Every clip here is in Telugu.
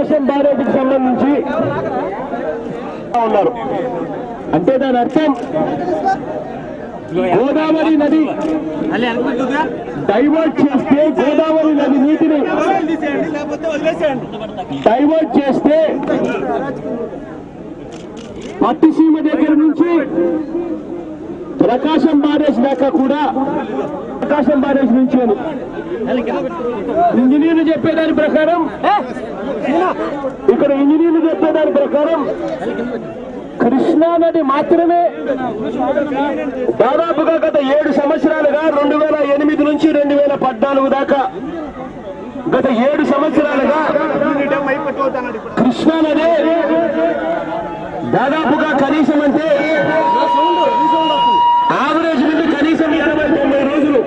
ప్రకాశం బ్యారేజీకి సంబంధించి ఉన్నారు. అంటే దాని అర్థం గోదావరి నది డైవర్ట్ చేస్తే, గోదావరి నది నీటిని డైవర్ట్ చేస్తే పట్టిసీమ దగ్గర నుంచి ప్రకాశం బ్యారేజ్ దాకా కూడా, ప్రకాశం బ్యారేజ్ నుంచి అని ఇంజనీర్లు చెప్పేదాని ప్రకారం, ఇక్కడ ఇంజనీర్లు చెప్పేదాని ప్రకారం కృష్ణా నది మాత్రమే దాదాపుగా గత 7 సంవత్సరాలుగా 2008 నుంచి 2014 దాకా గత 7 సంవత్సరాలుగా కృష్ణా నది దాదాపుగా కనీసం అంటే యావరేజ్ నుండి కనీసం 80-90 రోజులు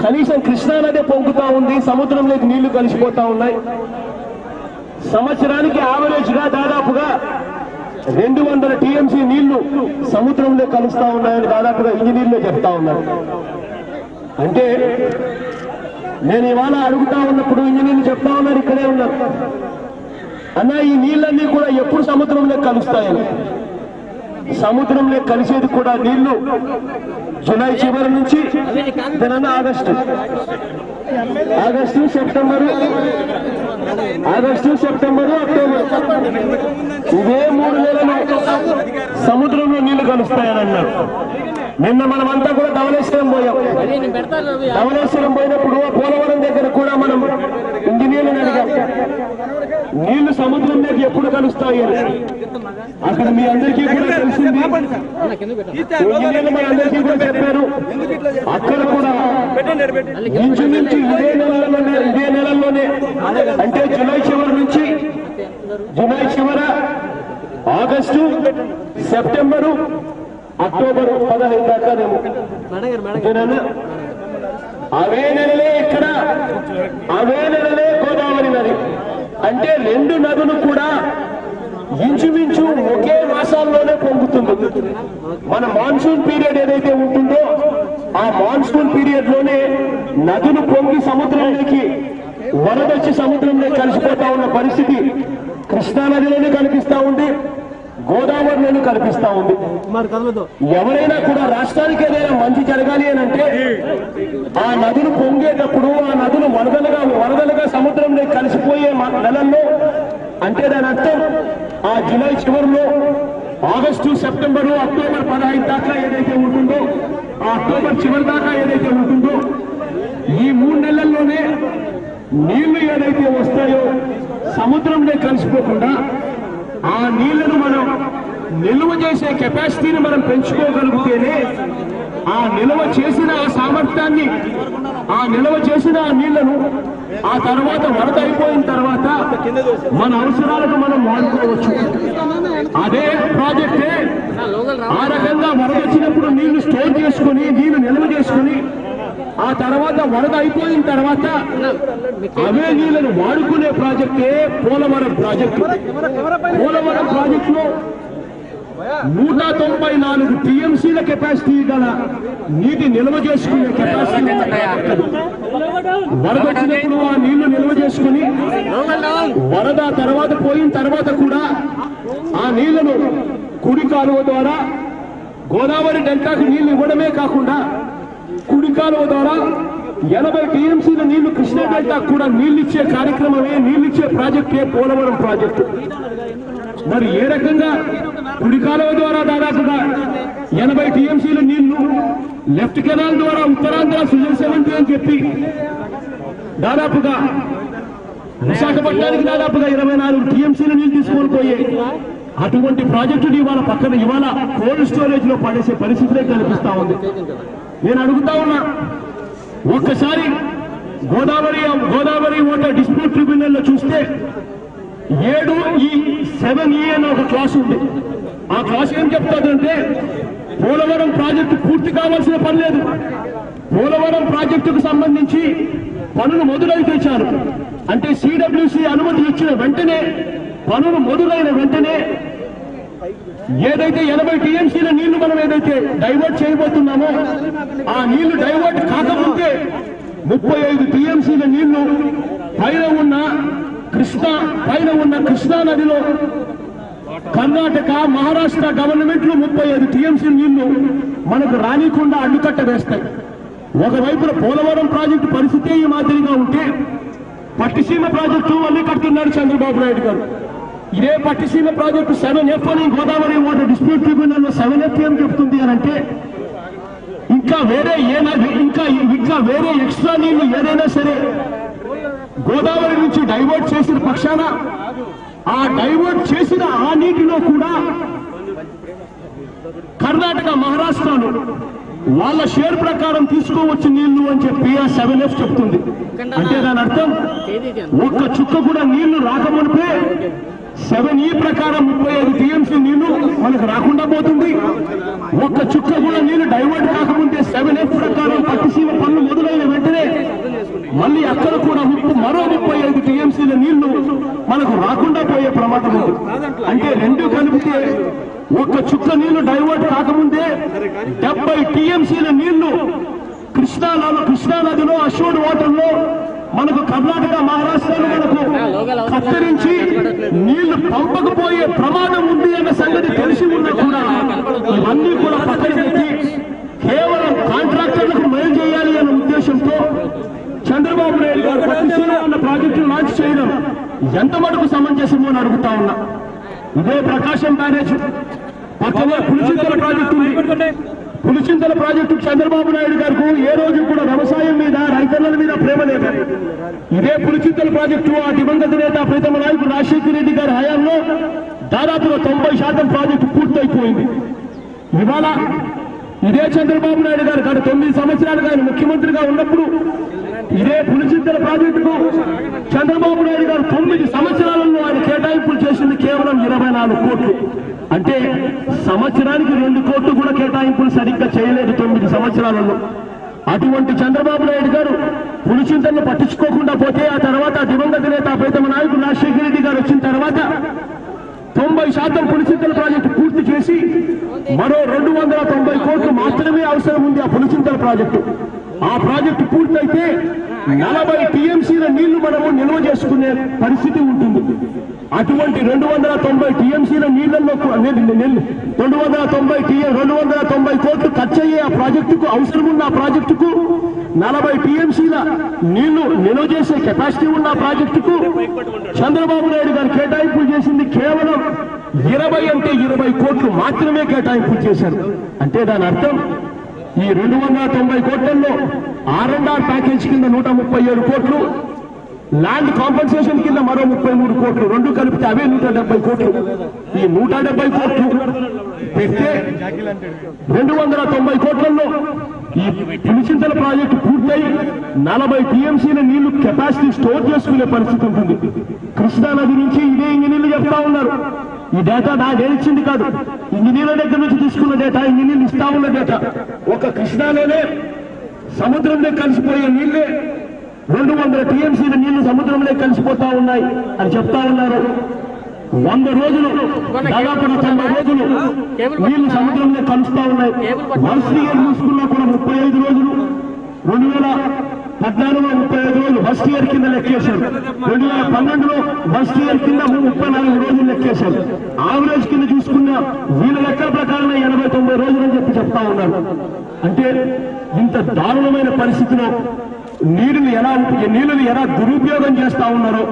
కనీసం కృష్ణా నది పొంగుతా ఉంది. సముద్రంలోకి నీళ్లు కలిసిపోతా ఉన్నాయి. సంవత్సరానికి యావరేజ్ గా దాదాపుగా 200 టీఎంసీ నీళ్లు సముద్రంలో కలుస్తా ఉన్నాయని దాదాపుగా ఇంజనీర్లు చెప్తా ఉన్నారు. అంటే నేను ఇవాళ అడుగుతా ఉన్నప్పుడు ఇంజనీర్లు చెప్తా ఉన్నారు, ఇక్కడే ఉన్నారు, అన్న ఈ నీళ్ళన్నీ కూడా ఎప్పుడు సముద్రంలో కలుస్తాయని. సముద్రంలో కలిసేది కూడా నీళ్లు జూలై చివరి నుంచి ఆగస్టు, సెప్టెంబరు, అక్టోబర్, ఇదే 3 నెలలు సముద్రంలో నీళ్లు కలుస్తాయని అన్నారు. నిన్న మనమంతా కూడా ధవళేశ్వరం పోయాం. ధవళేశ్వరం పోయినప్పుడు పోలవరం దగ్గర కూడా మనం ఇంజనీర్లను అడిగాం, నీళ్లు సముద్రంలోకి ఎప్పుడు కలుస్తాయి అని. అక్కడ మీ అందరికీ కూడా తెలిసింది, ఇంజనీర్లు మన అందరికీ కూడా చెప్పారు. అక్కడ కూడా ఇంచుమించు ఇదే నెలల్లోనే అంటే జూలై చివరి నుంచి ఆగస్టు, సెప్టెంబరు, అక్టోబర్ 15 దాకా అవే నెలలే ఇక్కడ, అవే నెలలే గోదావరి నది. అంటే 2 నదులు కూడా ఇంచుమించు ఒకే మాసాల్లోనే పొంగుతుంది. మన మాన్సూన్ పీరియడ్ ఏదైతే ఉంటుందో ఆ మాన్సూన్ పీరియడ్ లోనే నదులు పొంగి సముద్రంలోకి వరదొచ్చి సముద్రంలో కలిసిపోతా ఉన్న పరిస్థితి కృష్ణా నదిలోనే కనిపిస్తా ఉంది, గోదావరిలోనే కనిపిస్తా ఉంది. ఎవరైనా కూడా రాష్ట్రానికి ఏదైనా మంచి జరగాలి అని అంటే ఆ నదులు పొంగేటప్పుడు, ఆ నదులు వరదలుగా సముద్రంలో కలిసిపోయే నెలల్లో, అంటే దాని అర్థం ఆ జూలై చివరిలో ఆగస్టు, సెప్టెంబరు, అక్టోబర్ 15 దాకా ఏదైతే ఉంటుందో, ఆ అక్టోబర్ చివరి దాకా ఏదైతే ఉంటుందో, ఈ 3 నెలల్లోనే నీళ్లు ఏదైతే వస్తాయో సముద్రంలో కలిసిపోకుండా ఆ నీళ్లను మనం నిల్వ చేసే కెపాసిటీని మనం పెంచుకోగలిగితేనే ఆ నిల్వ చేసిన ఆ సామర్థ్యాన్ని, ఆ నిల్వ చేసిన ఆ నీళ్లను ఆ తర్వాత వరద అయిపోయిన తర్వాత మన అవసరాలకు మనం వాడుకోవచ్చు. అదే ప్రాజెక్టే ఆ రకంగా వరద వచ్చినప్పుడు నీళ్లు స్టోర్ చేసుకుని, నీళ్లు నిల్వ చేసుకుని ఆ తర్వాత వరద అయిపోయిన తర్వాత అవే నీళ్లను వాడుకునే ప్రాజెక్టే పోలవరం ప్రాజెక్టు. పోలవరం ప్రాజెక్టులో 194 టీఎంసీల కెపాసిటీ గల నీటి నిల్వ చేసుకునే కెపాసిటీ. వరద వచ్చినప్పుడు ఆ నీళ్లు నిల్వ చేసుకుని వరద తర్వాత పోయిన తర్వాత కూడా ఆ నీళ్లను కుడి కాలువ ద్వారా గోదావరి డెల్టాకు నీళ్లు ఇవ్వడమే కాకుండా కుడి కాలువ ద్వారా 80 టీఎంసీల నీళ్లు కృష్ణా డెల్టాకు కూడా నీళ్లిచ్చే కార్యక్రమమే, నీళ్లిచ్చే ప్రాజెక్టే పోలవరం ప్రాజెక్టు. మరి ఏ రకంగా కుడి కాలువ ద్వారా దాదాపుగా 80 టీఎంసీల నీళ్లు, లెఫ్ట్ కెనాల్ ద్వారా ఉత్తరాంధ్ర సుజల్ 70 అని చెప్పి దాదాపుగా విశాఖపట్నానికి దాదాపుగా 24 టీఎంసీల నీళ్లు తీసుకొని పోయాయి. అటువంటి ప్రాజెక్టులు ఇవాళ పక్కన ఇవాళ కోల్డ్ స్టోరేజ్ లో పడేసే పరిస్థితులే కనిపిస్తా ఉంది. నేను అడుగుతా ఉన్నా, ఒక్కసారి గోదావరి వాటర్ డిస్ప్యూట్ ట్రిబ్యునల్ లో చూస్తే 7E అని ఒక క్లాస్ ఉంది. ఆ క్లాస్ ఏం చెప్తాదంటే పోలవరం ప్రాజెక్టు పూర్తి కావాల్సిన పని లేదు. పోలవరం ప్రాజెక్టుకు సంబంధించి పనులు మొదలైతే చాలు. అంటే సిడబ్ల్యూసి అనుమతి ఇచ్చిన వెంటనే, పనులు మొదలైన వెంటనే ఏదైతే 80 టీఎంసీల నీళ్లు మనం ఏదైతే డైవర్ట్ చేయబోతున్నామో ఆ నీళ్లు డైవర్ట్ కాకముందే 35 టీఎంసీల నీళ్లు పైన ఉన్న కృష్ణా పైన ఉన్న కృష్ణా నదిలో కర్ణాటక మహారాష్ట్ర గవర్నమెంట్లు 35 టీఎంసీ నీళ్లు మనకు రానికుండా అడ్డుకట్ట వేస్తాయి. ఒకవైపున పోలవరం ప్రాజెక్టు పరిస్థితి ఈ మాదిరిగా ఉంటే పట్టిసీమ ప్రాజెక్టు అన్ని కడుతున్నాడు చంద్రబాబు నాయుడు గారు. ఇదే పట్టిసీమ ప్రాజెక్టు 7F అని Godavari water dispute tribunal 7F ఏం చెప్తుంది అని అంటే ఇంకా వేరే ఇంకా వేరే ఎక్స్ట్రా నీళ్లు ఏదైనా సరే గోదావరి నుంచి డైవర్ట్ చేసిన పక్షాన ఆ డైవర్ట్ చేసిన ఆ నీటిలో కూడా కర్ణాటక మహారాష్ట్రలో వాళ్ళ షేర్ ప్రకారం తీసుకోవచ్చు నీళ్లు అని చెప్పి ఆ 7F చెప్తుంది. అంటే దాని అర్థం ఒక్క చుక్క కూడా నీళ్లు రాకమునిపే 7E ప్రకారం 35 టీఎంసీ నీళ్లు మనకు రాకుండా పోతుంది. ఒక్క చుక్క కూడా నీళ్లు డైవర్ట్ కాకముందే 7F ప్రకారం పట్టిసీమ పనులు మొదలైన వెంటనే మళ్ళీ అక్కడ కూడా మరో 35 టీఎంసీల నీళ్లు మనకు రాకుండా పోయే ప్రమాదం ఉంది. అంటే రెండు కలిపితే ఒక్క చుక్క నీళ్లు డైవర్ట్ కాకముందే 70 టీఎంసీల నీళ్లు కృష్ణా నదిలో అష్యూర్డ్ వాటర్ లో మనకు కర్ణాటక మహారాష్ట్రలో మనకు కత్తిరించి నీళ్లు పంపకపోయే ప్రమాదం ఉంది అన్న సంగతి తెలిసి ఉన్నా కూడా ఇవన్నీ కూడా పక్కన పెట్టి కేవలం కాంట్రాక్టర్లకు మేలు చేయాలి అన్న ఉద్దేశంతో చంద్రబాబు నాయుడు గారు పట్టిసీమ అన్న ప్రాజెక్టును లాంచ్ చేయడం ఎంత మటుకు సమంజసమో అని అడుగుతా ఉన్నా. ఇదే ప్రకాశం బ్యారేజ్ పక్కనే పులిచింతల ప్రాజెక్టు ఉంది. పులిచింతల ప్రాజెక్టు చంద్రబాబు నాయుడు గారికి ఏ రోజు కూడా వ్యవసాయం మీద రైతన్నల మీద ప్రేమ లేదు. ఇదే పులిచింతల ప్రాజెక్టు ఆ దివంగత నేత ప్రీతమ నాయకుడు రాజశేఖర రెడ్డి గారి హయాంలో దాదాపుగా 90% ప్రాజెక్టు పూర్తయిపోయింది. ఇవాళ ఇదే చంద్రబాబు నాయుడు గారు గత 9 సంవత్సరాలుగా ఆయన ముఖ్యమంత్రిగా ఉన్నప్పుడు ఇదే పులిచింతల ప్రాజెక్టుకు చంద్రబాబు నాయుడు గారు 9 సంవత్సరాలలో ఆయన కేటాయింపులు చేసింది కేవలం 24 కోట్లు. అంటే సంవత్సరానికి 2 కోట్లు కూడా కేటాయింపులు సరిగ్గా చేయలేదు 9 సంవత్సరాలలో. అటువంటి చంద్రబాబు నాయుడు గారు పులిచింతలను పట్టించుకోకుండా పోతే ఆ తర్వాత దివంగత నేత ప్రీతమ నాయకుడు రాజశేఖర రెడ్డి గారు వచ్చిన తర్వాత 90% పులిచింతల ప్రాజెక్టు పూర్తి చేసి మరో 290 కోట్లు మాత్రమే అవసరం ఉంది ఆ పులిచింతల ప్రాజెక్టు. ఆ ప్రాజెక్టు పూర్తయితే 40 టీఎంసీల నీళ్లు మనము నిల్వ చేసుకునే పరిస్థితి ఉంటుంది. అటువంటి 290 టీఎంసీల నీళ్లలో 290 కోట్లు ఖర్చు అయ్యే ఆ ప్రాజెక్టుకు అవసరం ఉన్న ఆ ప్రాజెక్టుకు 40 టీఎంసీల నీళ్లు నిల్వ చేసే కెపాసిటీ ఉన్న ఆ ప్రాజెక్టుకు చంద్రబాబు నాయుడు గారు కేటాయింపులు చేసింది కేవలం 20 కోట్లు మాత్రమే కేటాయింపులు చేశారు. అంటే దాని అర్థం ఈ 290 కోట్లలో R&R ప్యాకేజ్ కింద 137 కోట్లు, ల్యాండ్ కాంపెన్సేషన్ కింద మరో 33 కోట్లు, రెండు కలిపితే అవే 170 కోట్లు. ఈ 170 కోట్లు పెడితే 290 కోట్లలో ఈ పులిచింతల ప్రాజెక్టు పూర్తయి 40 టీఎంసీల నీళ్లు కెపాసిటీ స్టోర్ చేసుకునే పరిస్థితి ఉంటుంది. కృష్ణా నది నుంచి ఇదే ఇంజనీర్లు చెప్తా ఉన్నారు. ఈ డేటా నేను ఇచ్చింది కాదు, ఇంజనీర్ల దగ్గర నుంచి తీసుకున్న డేటా, ఇంజనీర్లు ఇస్తా ఉన్న డేటా. ఒక కృష్ణాలోనే సముద్రంలో కలిసిపోయే నీళ్లే 200 టీఎంసీల నీళ్లు సముద్రంలో కలిసిపోతా ఉన్నాయి అని చెప్తా ఉన్నారు. 100 రోజులు దాదాపు 90 రోజులు నీళ్లు సముద్రంలో కలుస్తా ఉన్నాయి. వర్ష ఇయర్ చూసుకున్నా కూడా 35 రోజులు, 2014లో 35 రోజులు ఫస్ట్ ఇయర్ కింద లెక్కేశారు. 2012లో ఫస్ట్ ఇయర్ కింద 34 రోజులు లెక్కేశారు. ఆవరేజ్ కింద చూసుకున్న వీళ్ళ లెక్కల ప్రకారం 80-90 రోజులు అని చెప్తా ఉన్నారు. అంటే ఇంత దారుణమైన పరిస్థితిలో నీళ్లను ఎలా దురుపయోగం చేస్తా ఉన్నారో